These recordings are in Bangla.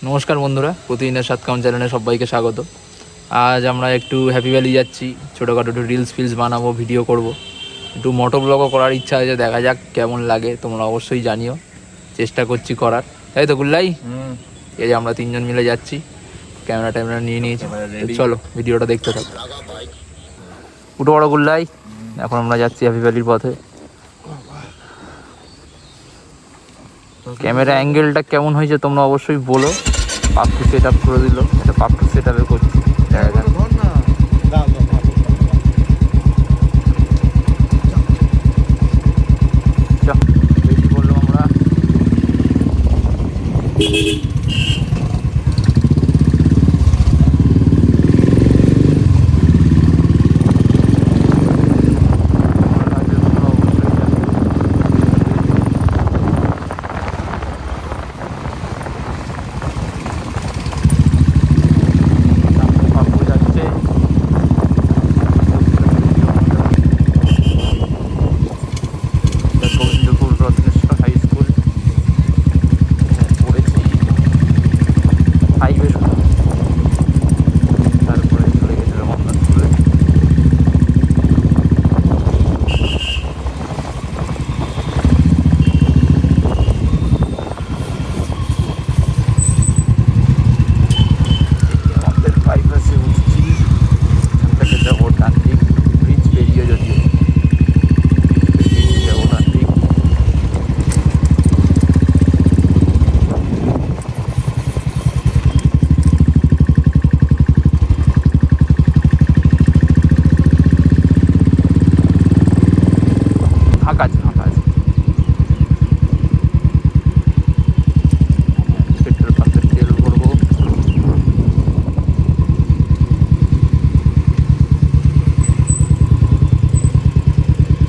নমস্কার বন্ধুরা, প্রতিদিনের সাত কাউন্ট চ্যানেলে সবাইকে স্বাগত। আজ আমরা একটু হ্যাপি ভ্যালি যাচ্ছি, ছোটোখাটো একটু ফিলস বানাবো, ভিডিও করব, একটু মোটো ব্লগও করার ইচ্ছা আছে। দেখা যাক কেমন লাগে, তোমরা অবশ্যই জানিও। চেষ্টা করছি করার, তাই তো গুল্লাই? এই যে আমরা তিনজন মিলে যাচ্ছি, ক্যামেরা নিয়ে নিয়েছি। চলো ভিডিওটা দেখতে থাকো। উঠো বড় গুল্লাই, এখন আমরা যাচ্ছি হ্যাপি ভ্যালির পথে। ক্যামেরা অ্যাঙ্গেলটা কেমন হয়েছে তোমরা অবশ্যই বলো। পাপ্পু সেট আপ করে দিল, এটা পাপ্পু সেট আপে করছি। বেশি বললাম আমরা।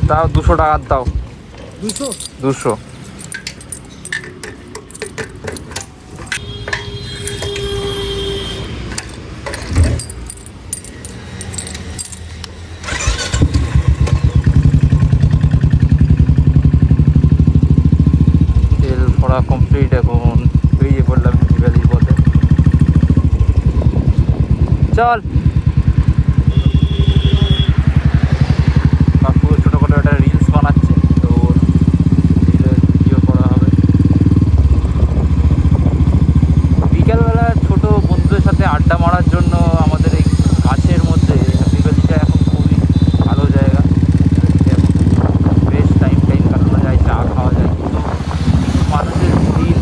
দাও 200 টাকা দাও। 200 তেল ভরা কমপ্লিট। এখন বেরিয়ে পড়লাম হ্যাপি ভ্যালির পথে। চল ছোটখাটো একটা রিলস বানাচ্ছে, তো ভিডিও করা হবে। বিকেলবেলা ছোট বন্ধুদের সাথে আড্ডা মারার জন্য আমাদের এই কাছের মধ্যে হ্যাপি ভ্যালিটা এখন খুবই ভালো জায়গা। বেশ টাইম কাটানো যায়, চা খাওয়া যায়। কিন্তু মানুষের ভিড়,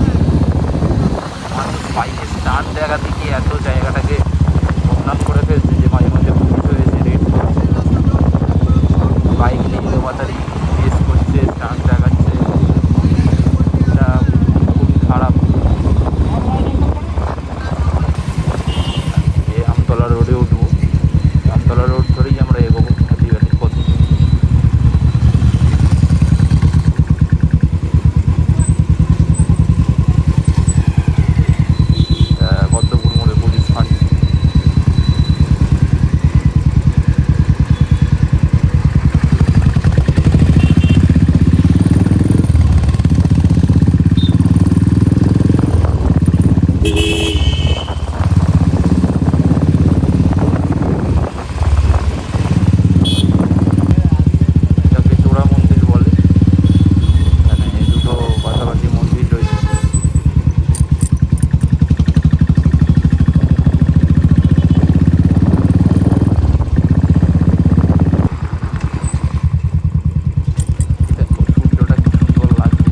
মানুষ বাইকে স্টার্ট জায়গা থেকে এত জায়গাটাকে বদনাম করে ফেলছে যে মাঝে মাঝে পুলিশ হয়েছে, রেড করছে, বাইক নিয়ে মাতারি রেস করছে, স্টান্ট দেখাচ্ছে। এটা খুবই খারাপ। আমতলা রোডে উঠবো, আমতলা রোড ধরেই আমরা এগোবো হ্যাপি ভ্যালির পথে। পদ্মপুর মোড়ে পুলিশ ফাঁড়ি। যাকে চোরা মন্দির বলে, এখানে দুটো পাশাপাশি মন্দির রয়েছে। দেখো সূর্যটা কি সুন্দর লাগছে।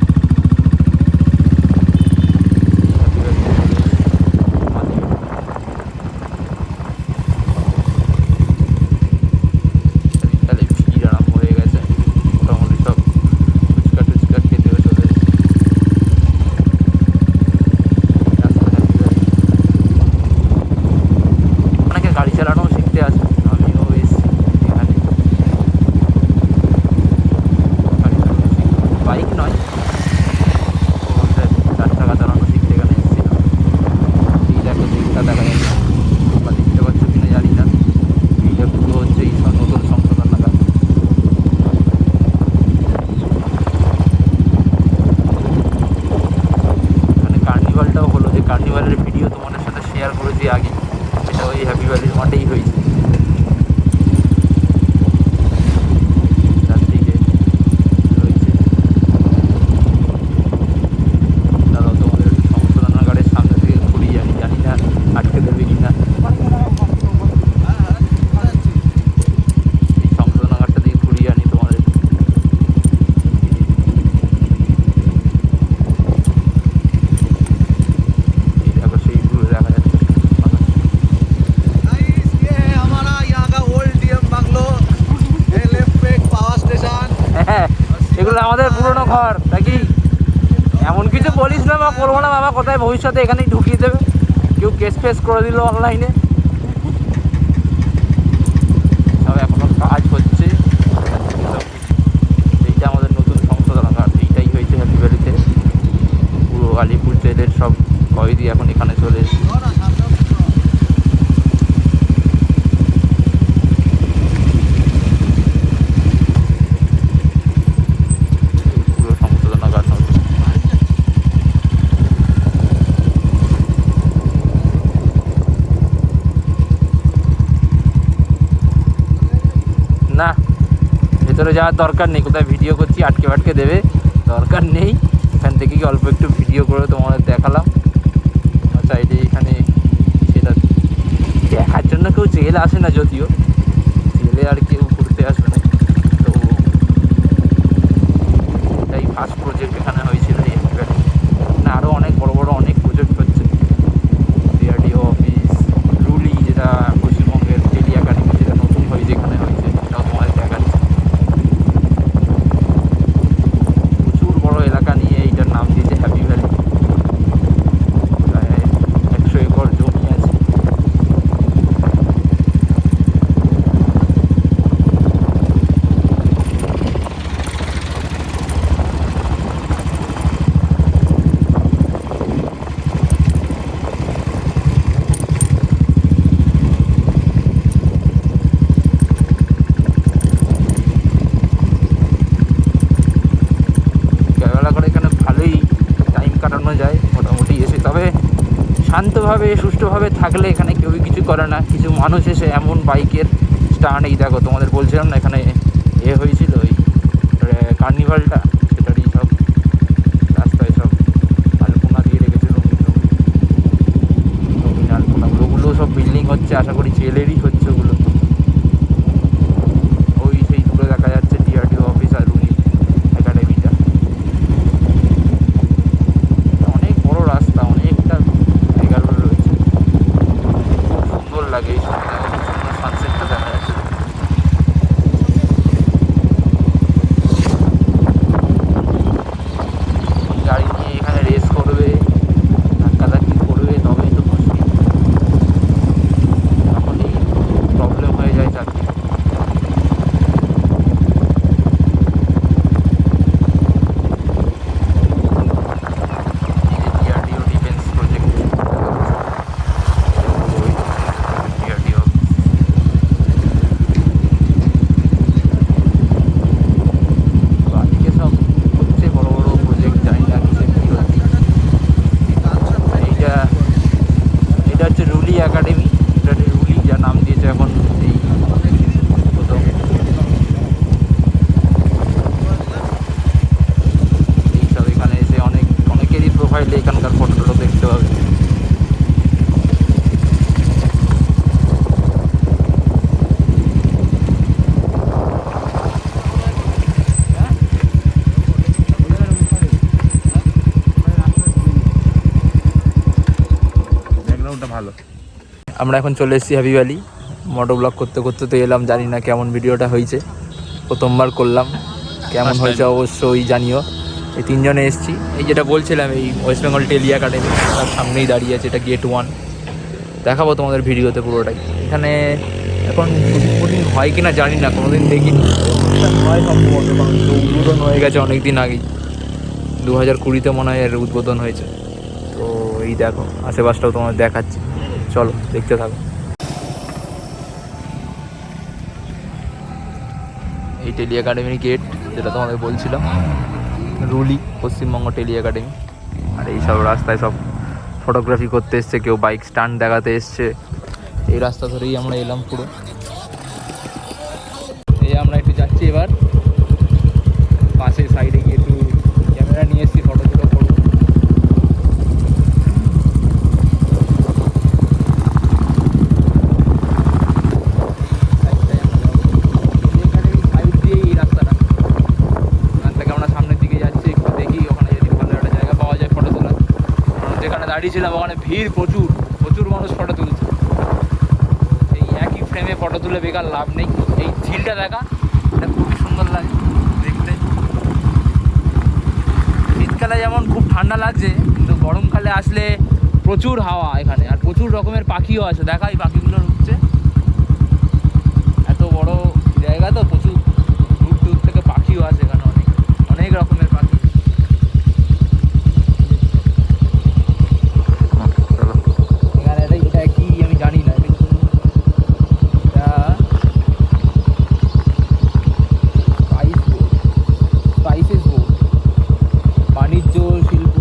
তাহলে ভিড় আরম্ভ হয়ে গেছে, মোটামুটি সব ফুচকা টুচকা খেতেও চলে এসেছে। অনেকে গাড়ি চালানো শিখতে আসে, আমিও এসেছি এখানে গাড়ি চালানো শিখতে। বাইক নয়, 4 চাকা চালানো শিখতে এখানে এসেছিলাম। এই দেখো দিকটা দেখা যাচ্ছে, তোমরা দেখতে পাচ্ছ কিনা জানি না। এইটা পুরো হচ্ছে এই সব নতুন সংশোধন লাগা। এখানে কার্নিভালটাও হলো, যে কার্নিভালের ভিডিও বলেছিলাম করবো না বাবা, কোথায় ভবিষ্যতে এখানেই ঢুকিয়ে দেবে, কেউ কেস ফেস করে দিল অনলাইনে। সব এখনো কাজ হচ্ছে। এইটা আমাদের নতুন সংশোধনাগার, এইটাই হয়েছে হ্যাপি ভ্যালিতে। পুরো আলিপুর জেলের সব কয়েদি এখন এখানে চলে এসেছে। পুরো সংশোধনাগার না, ভেতরে যাওয়ার দরকার নেই। কোথায় ভিডিও করছি আটকে ফাটকে দেবে, দরকার নেই। এখান থেকে কি অল্প একটু ভিডিও করে তোমাদের দেখালাম। সাইডে এখানে সেটা দেখার জন্য কেউ জেল আসে না, যদিও জেলে আর কেউ ঘুরতে আসবে না। তো এটাই ফার্স্ট প্রজেক্ট এখানে হয়েছিল না, আরও অনেক বড় বড় অনেক প্রজেক্ট হচ্ছে। ডিআরডিও অফিস, রুলি যেটা পশ্চিমবঙ্গের টেলি একাডেমি যেটা নতুন হয়েছে এখানে হয়েছে, সেটাও তোমাদের দেখাচ্ছে। প্রচুর বড় এলাকা নিয়ে এইটার নাম দিয়েছে হ্যাপি ভ্যালি। প্রায় 100 একর জমি আছে। যায় মোটামুটি এসে, তবে শান্তভাবে সুষ্ঠুভাবে থাকলে এখানে কেউই কিছু করে না। কিছু মানুষ এসে এমন বাইকের স্টান্ট, এই দেখো তোমাদের বলছিলাম না এখানে হয়েছিল ওই কার্নিভালটা, সেটারই সব রাস্তায় সব আলপনা দিয়ে রেখেছে, রঙিন রঙিন আলপনাগুলো। ওগুলো সব বিল্ডিং হচ্ছে, আশা করি জেলেরই হচ্ছে ওগুলো। ওই সেই দূরে দেখা যাচ্ছে ডিআরডিও অফিস আর রুলি একাডেমিটা। রাস্তা অনেকটা জায়গার রয়েছে, খুব সুন্দর লাগে এই সময়, খুব সুন্দর সানসেটটা দেখা যাচ্ছে। গাড়ি নিয়ে এখানে রেস করবে, ধাক্কাধাক্কি করবে, তবেই তো মুশকিল, তখনই প্রবলেম হয়ে যায় চাকরি। একাডেমি, এটা রুলি যা নাম দিয়েছে এখন এই প্রথম। এইসব এখানে এসে অনেকেরই প্রোফাইলে এখানকার ফটোগুলো দেখতে পাবে। ভালো, আমরা এখন চলে এসেছি হ্যাপি ভ্যালি। মোটো ব্লগ করতে করতে তো এলাম, জানি না কেমন ভিডিওটা হয়েছে, প্রথমবার করলাম, কেমন হয়েছে অবশ্যই জানিও। এই তিনজনে এসেছি, এই যেটা বলছিলাম এই ওয়েস্ট বেঙ্গল টেলি একাডেমি, তার সামনেই দাঁড়িয়ে আছে, এটা গেট 1। দেখাবো তোমাদের ভিডিওতে পুরোটাই। এখানে এখন শুটিং হয় কিনা জানি না, কোনোদিন দেখিনি, হয় সম্ভবত, কারণ উদ্বোধন হয়ে গেছে অনেক দিন আগেই, 2020-তে মনে হয় এর উদ্বোধন হয়েছে। তো এই দেখো আশেপাশটাও তোমাদের দেখাচ্ছি, চলো দেখতে থাকো। এই টেলি একাডেমির গেট, যেটা তোমাদের বলছিলাম, রুলি পশ্চিমবঙ্গ টেলি একাডেমি। আর এই সব রাস্তায় সব ফটোগ্রাফি করতে এসছে, কেউ বাইক স্টান্ট দেখাতে এসছে। এই রাস্তা ধরেই আমরা এলাম পুরো। এই আমরা একটু যাচ্ছি এবার পাশে সাইডে গিয়ে একটু ক্যামেরা নিয়ে এসেছি, ফটো তুলো করবো। দাঁড়িয়েছিলাম ওখানে ভিড়, প্রচুর মানুষ ফটো তুলছে। এই একই ফ্রেমে ফটো তুলে বেকার লাভ নেই। এই ঝিলটা দেখা, এটা খুবই সুন্দর লাগে দেখতে। শীতকালে যেমন খুব ঠান্ডা লাগছে, গরমকালে আসলে প্রচুর হাওয়া এখানে, আর প্রচুর রকমের পাখিও আছে। দেখা এই পাখিগুলো উঠছে, এত বড় জায়গা তো, প্রচুর দূর দূর থেকে পাখিও আছে এখানে, অনেক অনেক রকমের পাখি। এখানে এটা কি আমি জানি না, এটা স্পাইসেস বোর্ড, বাণিজ্য শিল্প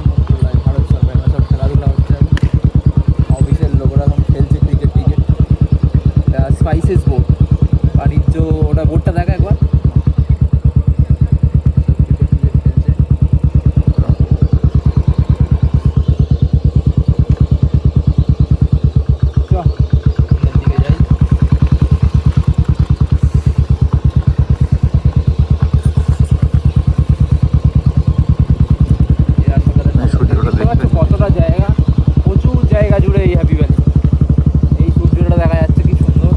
মন্ত্রণালয়, ভারত সরকার, সব খেলাধুলা হচ্ছে, অফিসের লোকেরা এখন খেলছে ক্রিকেট টিকেট। এটা স্পাইসেস বোর্ড, বাণিজ্য, ওটা বোর্ডটা দেখা একবার। কতটা জায়গা, প্রচুর জায়গা জুড়ে এই হ্যাপি ভ্যালি। এই সূর্যটা দেখা যাচ্ছে কি সুন্দর।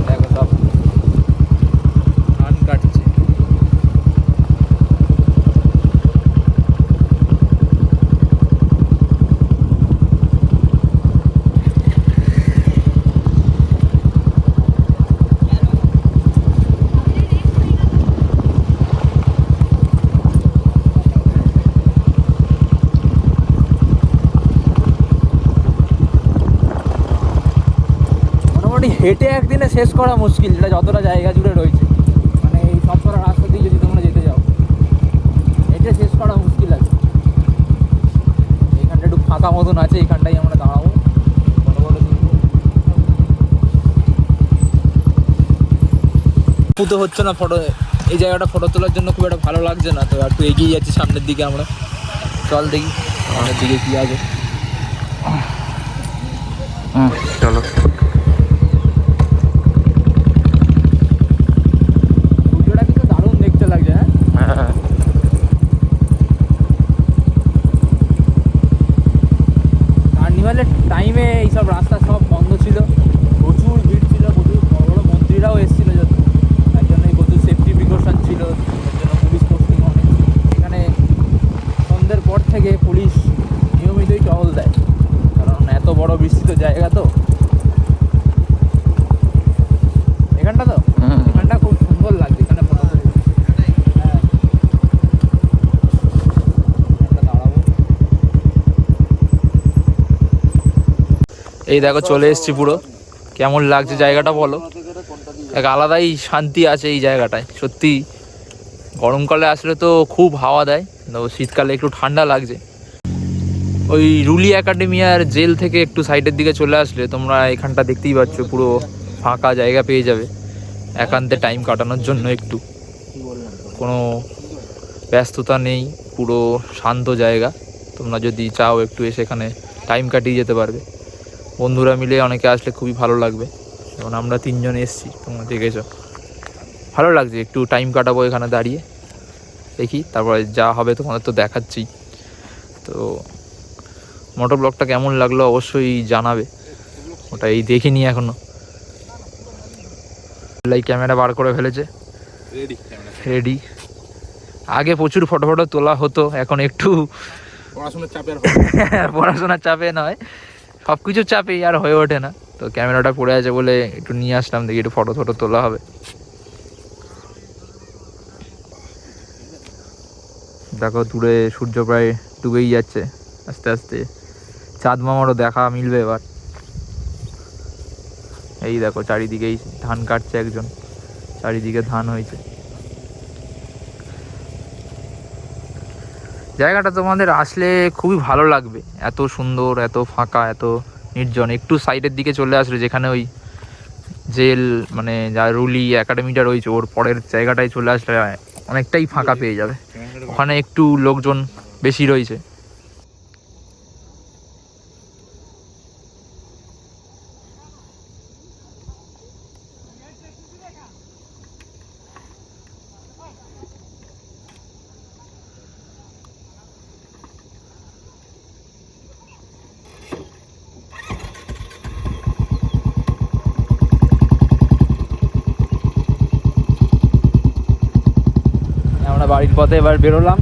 দেখো সব ধান কাটছে। হেঁটে একদিনে শেষ করা মুশকিল, যেটা যতটা জায়গা জুড়ে রয়েছে। মানে এই সব করা রাস্তা দিয়ে যদি তোমরা যেতে যাও, হেঁটে শেষ করা মুশকিল আছে। এখানটা একটু ফাঁকা মতন আছে, এখানটাই আমরা দাঁড়াবো। বড় বড় তো হচ্ছে না ফটো, এই জায়গাটা ফটো তোলার জন্য খুব একটা ভালো লাগছে না, তো একটু এগিয়ে যাচ্ছি সামনের দিকে আমরা। চল দেখি সামনের দিকে কি আছে। চলো। টাইমে এইসব রাস্তা সব বন্ধ ছিল, প্রচুর ভিড় ছিল, প্রচুর বড় বড় মন্ত্রীরাও এসেছিলো, যত তার জন্য প্রচুর সেফটি প্রিকশন ছিল, তার জন্য পুলিশ পোস্টিং অনেক। এখানে সন্ধ্যের পর থেকে পুলিশ নিয়মিতই টহল দেয়, কারণ এত বড় বিস্তৃত জায়গা তো। এখানটা তো এখানটা খুব সুন্দর লাগছে, এখানে ফটো এই দেখো চলে এসেছি পুরো। কেমন লাগছে জায়গাটা বলো? এক আলাদাই শান্তি আছে এই জায়গাটায় সত্যি। গরমকালে আসলে তো খুব হাওয়া দেয়, তো শীতকালে একটু ঠান্ডা লাগছে। ওই রুলি একাডেমি আর জেল থেকে একটু সাইডের দিকে চলে আসলে তোমরা এখানটা দেখতেই পাচ্ছ, পুরো ফাঁকা জায়গা পেয়ে যাবে একান্তে টাইম কাটানোর জন্য। একটু কোনো ব্যস্ততা নেই, পুরো শান্ত জায়গা। তোমরা যদি চাও একটু এসে এখানে টাইম কাটিয়ে যেতে পারবে। বন্ধুরা মিলে অনেকে আসলে খুবই ভালো লাগবে, যেমন আমরা 3 জন এসেছি, তোমরা দেখেছ। ভালো লাগছে, একটু টাইম কাটাবো এখানে দাঁড়িয়ে। দেখি তারপরে যা হবে তোমাদের তো দেখাচ্ছি। তো মোটর ব্লগটা কেমন লাগলো অবশ্যই জানাবে, ওটাই দেখিনি এখনো। ক্যামেরা বার করে ফেলেছে, রেডি। আগে প্রচুর ফটো তোলা হতো, এখন একটু পড়াশোনার চাপে নয়, সব কিছুর চাপেই আর হয়ে ওঠে না। তো ক্যামেরাটা পড়ে আছে বলে একটু নিয়ে আসলাম, দেখি একটু ফটো তোলা হবে। দেখো দূরে সূর্য প্রায় ডুবেই যাচ্ছে আস্তে আস্তে, চাঁদ মামারও দেখা মিলবে এবার। এই দেখো চারিদিকেই ধান কাটছে একজন, চারিদিকে ধান হয়েছে। জায়গাটা তোমাদের আসলে খুবই ভালো লাগবে, এত সুন্দর, এত ফাঁকা, এত নির্জন। একটু সাইডের দিকে চলে আসলে, যেখানে ওই জেল মানে যা রুলি একাডেমিটা রয়েছে, ওর পরের জায়গাটায় চলে আসলে অনেকটাই ফাঁকা পেয়ে যাবে। ওখানে একটু লোকজন বেশি রয়েছে। বাড়ির পথে এবার বেরোলাম,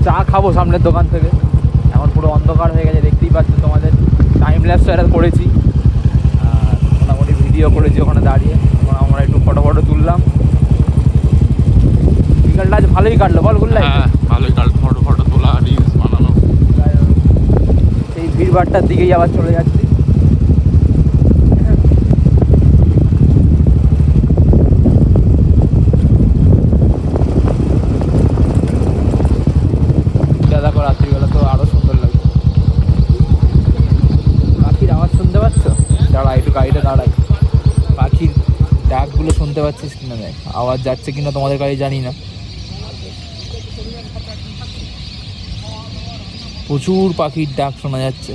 চা খাবো সামনের দোকান থেকে। এখন পুরো অন্ধকার হয়ে গেছে, দেখতেই পাচ্ছ তোমাদের। টাইম ল্যাপস এটা করেছি আর মোটামুটি ভিডিও করেছি ওখানে দাঁড়িয়ে। এখন আমরা একটু ফটো তুললাম। বিকালটা আজ ভালোই কাটলো বল গুল্লাই? হ্যাঁ ভালোই কাটলো, ফটো তোলা, রিলস বানানো। সেই ভিড়ভাড়টার দিকেই আবার চলে যাচ্ছি। দেখো রাত্রিবেলা তো আরো সুন্দর লাগে। পাখির আওয়াজ শুনতে পাচ্ছ? দাঁড়া একটু গাড়িটা দাঁড়াই, পাখির ডাকগুলো শুনতে পাচ্ছিস কিনা দেখ, আওয়াজ যাচ্ছে কিনা তোমাদের কাছে জানি না। প্রচুর পাখির ডাক শোনা যাচ্ছে,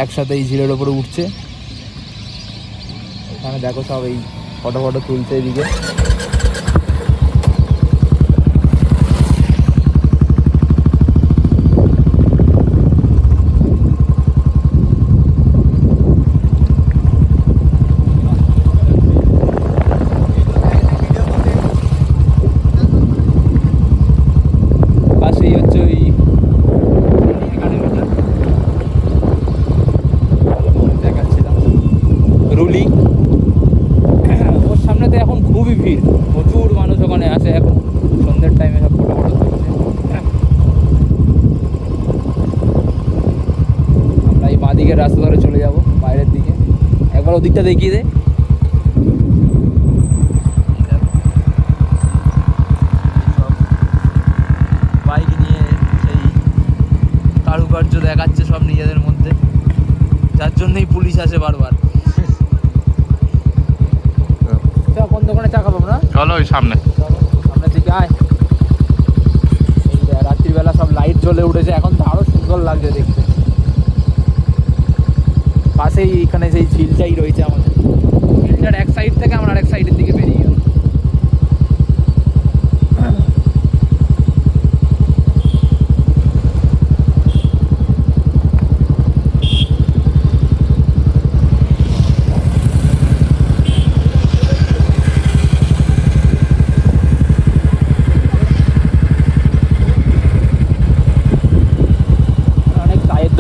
একসাথে এই ঝিলের ওপরে উঠছে। এখানে দেখো সব এই ফটো তুলছে এদিকে। পাশেই হচ্ছে ওই দেখাচ্ছিলাম রুলি, ওর সামনে তো এখন খুবই ভিড়, প্রচুর মানুষ ওখানে আসে এখন সন্ধ্যের টাইমে সব ফটো তুলছে। আমরা এই বাঁ দিকের রাস্তা ধরে চলে যাব বাইরের দিকে। একবার ওদিকটা দেখিয়ে দে। বাইক নিয়ে সেই কারুকার্য দেখাচ্ছে সব নিজেদের মধ্যে, যার জন্যই পুলিশ আসে বারবার। কোন দোকানে চা খাবো না? চলো ওই সামনে, সামনের দিকে আয়। রাত্রিবেলা সব লাইট জ্বলে উঠেছে, এখন তো আরো সুন্দর লাগছে দেখতে। পাশেই এখানে সেই ঝিলটাই রয়েছে আমাদের, ঝিলটার এক সাইড থেকে আমরা আরেক সাইডের দিকে বেরিয়ে গেলাম।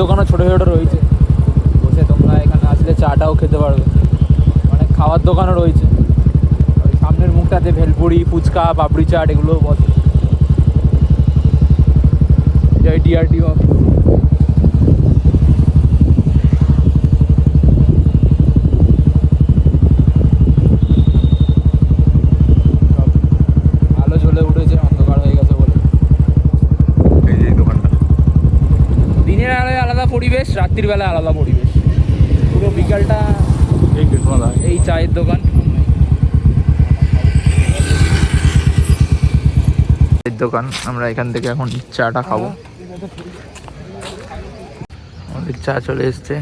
দোকানও ছোটো ছোটো রয়েছে, বসে তোমরা এখানে আসলে চাটাও খেতে পারবে। অনেক খাওয়ার দোকানও রয়েছে। ওই সামনের মুখটাতে ভেলপুরি, ফুচকা, পাপড়ি চাট এগুলোও বসে। জয় ডিআরডিও। আলো জ্বলে উঠেছে, অন্ধকার হয়ে গেছে বলে। এই যে দোকানটা, দিনের বেলায় আলাদা পরিবেশ, রাত্রির বেলায় আলাদা পরিবেশ। পুরো বিকালটা এই চায়ের দোকান, দোকান আমরা এখান থেকে এখন চাটা খাবো। আমাদের চা চলে এসছে,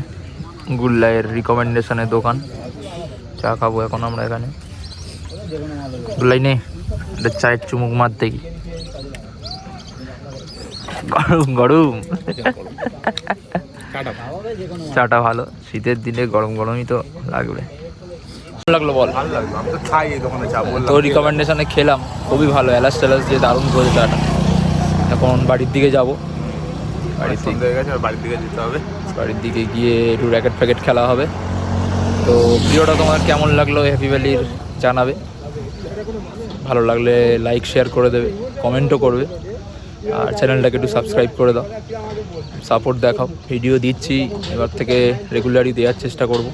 গুল্লাইয়ের রিকমেন্ডেশনের দোকান। চা খাবো এখন আমরা এখানে। গুল্লাই নে এটা চায়ের চুমুক মার দেখি। গরম গরম চাটা ভালো, শীতের দিনে গরম গরমই তো লাগবে। লাগলো বল? ভালো লাগলো, আমি তো খাই এই দোকানে চা। তো রিকমেন্ডেশনে খেলাম, খুবই ভালো, এলাচ টেলাচ দিয়ে দারুণ করে চাটা। এখন বাড়ির দিকে যাব, বাড়ির সন্ধ্যা হয়ে গেছে, বাড়ির দিকে যেতে হবে। বাড়ির দিকে গিয়ে একটু র্যাকেট ফ্যাকেট খেলা হবে। তো ভিডিওটা তোমার কেমন লাগলো হ্যাপি ভ্যালির জানাবে, ভালো লাগলে লাইক শেয়ার করে দেবে, কমেন্টও করবে, আর চ্যানেলটাকে একটু সাবস্ক্রাইব করে দাও, সাপোর্ট দেখাও। ভিডিও দিচ্ছি, এবার থেকে রেগুলারই দেওয়ার চেষ্টা করব।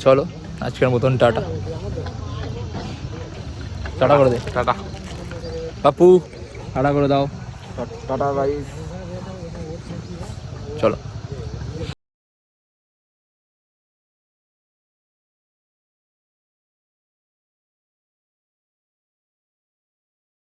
চলো আজকের মতন টাটা। টাটা করে দে। টাটা পাপু টাটা করে দাও। Tata guys. চলো।